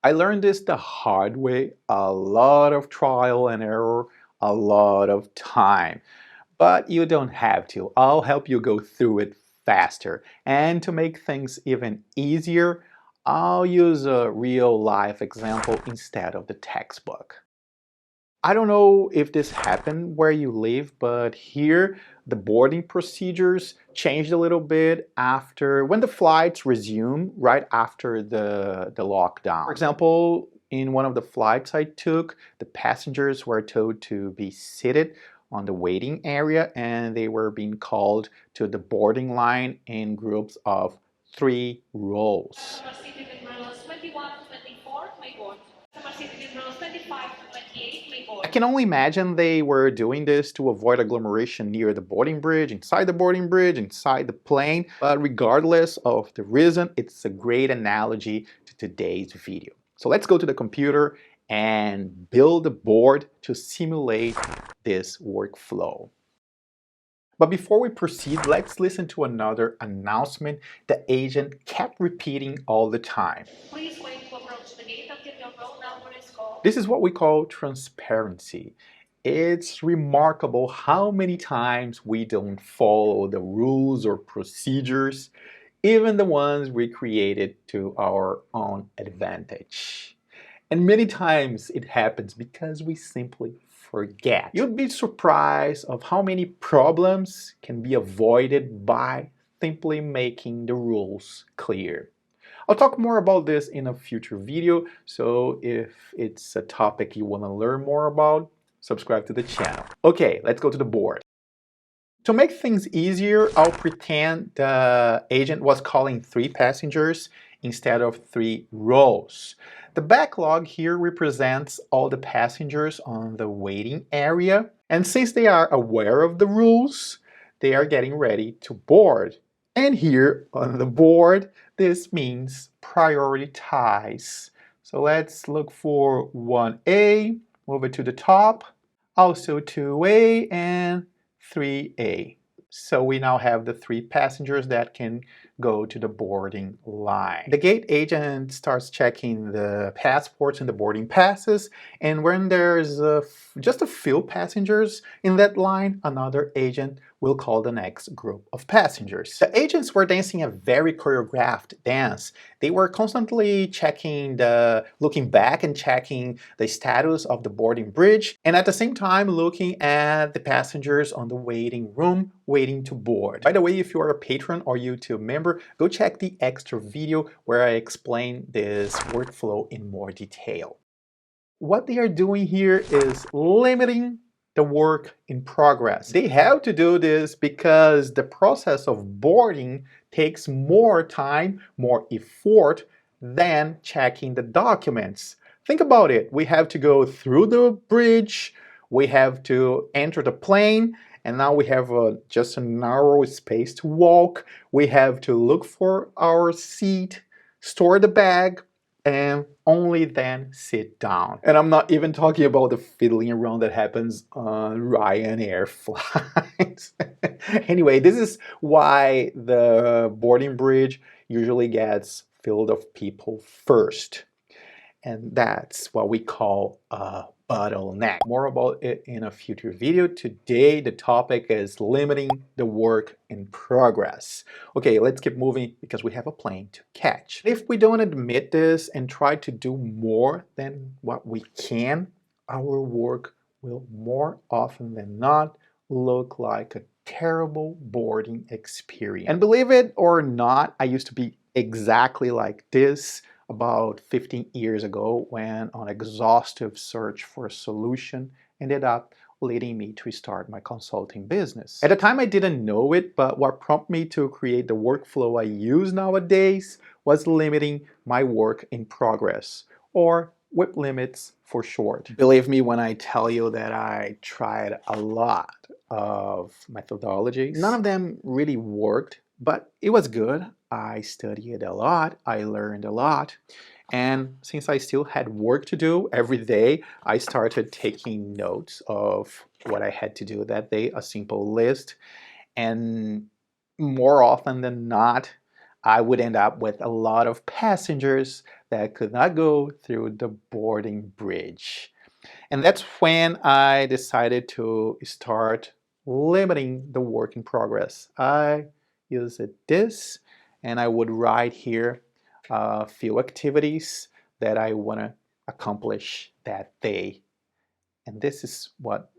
I learned this the hard way, a lot of trial and error, a lot of time. But you don't have to. I'll help you go through it faster. And to make things even easier, I'll use a real life example instead of the textbook. I don't know if this happened where you live, but here the boarding procedures changed a little bit after when the flights resume right after the lockdown. For example, in one of the flights I took, the passengers were told to be seated on the waiting area and they were being called to the boarding line in groups of 3 rows. Seated in rows 21 to 24, my board. Seated in rows 25 to 28, my board. I can only imagine they were doing this to avoid agglomeration near the boarding bridge, inside the boarding bridge, inside the plane. But regardless of the reason, it's a great analogy to today's video. So let's go to the computer and build a board to simulate this workflow. But before we proceed, let's listen to another announcement the agent kept repeating all the time. Please wait to approach the gate until your roll number is called. This is what we call transparency. It's remarkable how many times we don't follow the rules or procedures, even the ones we created to our own advantage. And many times it happens because we simply forget. You'd be surprised of how many problems can be avoided by simply making the rules clear. I'll talk more about this in a future video, so if it's a topic you want to learn more about, subscribe to the channel. Okay, let's go to the board. To make things easier, I'll pretend the agent was calling 3 passengers instead of 3 rows. The backlog here represents all the passengers on the waiting area, and since they are aware of the rules, they are getting ready to board. And here on the board, this means prioritize. So let's look for 1A, move it to the top, also 2A and 3A. So we now have the 3 passengers that can go to the boarding line. The gate agent starts checking the passports and the boarding passes, and when there's just a few passengers in that line, another agent will call the next group of passengers. The agents were dancing a very choreographed dance. They were constantly looking back and checking the status of the boarding bridge, and at the same time looking at the passengers on the waiting room waiting to board. By the way, if you are a patron or YouTube member, go check the extra video where I explain this workflow in more detail. What they are doing here is limiting the work in progress. They have to do this because the process of boarding takes more time, more effort than checking the documents. Think about it. We have to go through the bridge, we have to enter the plane, and now we have just a narrow space to walk. We have to look for our seat, store the bag, and only then sit down. And I'm not even talking about the fiddling around that happens on Ryanair flights. Anyway, this is why the boarding bridge usually gets filled of people first. And that's what we call a bottleneck. More about it in a future video. Today, the topic is limiting the work in progress. Okay, let's keep moving because we have a plane to catch. If we don't admit this and try to do more than what we can, our work will more often than not look like a terrible boarding experience. And believe it or not, I used to be exactly like this about 15 years ago when an exhaustive search for a solution ended up leading me to start my consulting business. At the time I didn't know it, but what prompted me to create the workflow I use nowadays was limiting my work in progress, or WIP Limits for short. Believe me when I tell you that I tried a lot of methodologies. None of them really worked, but it was good. I studied a lot, I learned a lot, and since I still had work to do every day, I started taking notes of what I had to do that day, a simple list, and more often than not, I would end up with a lot of passengers that could not go through the boarding bridge. And that's when I decided to start limiting the work in progress. I used this, and I would write here a few activities that I want to accomplish that day. And this is what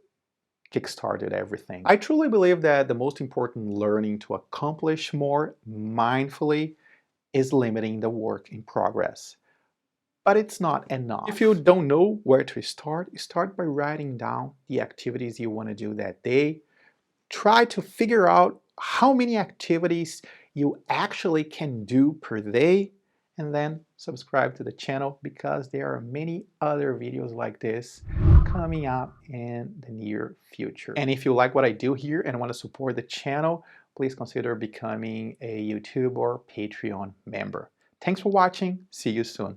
kickstarted everything. I truly believe that the most important learning to accomplish more mindfully is limiting the work in progress. But it's not enough. If you don't know where to start by writing down the activities you want to do that day. Try to figure out how many activities you actually can do per day, and then subscribe to the channel because there are many other videos like this coming up in the near future. And if you like what I do here and want to support the channel, please consider becoming a YouTube or Patreon member. Thanks for watching. See you soon.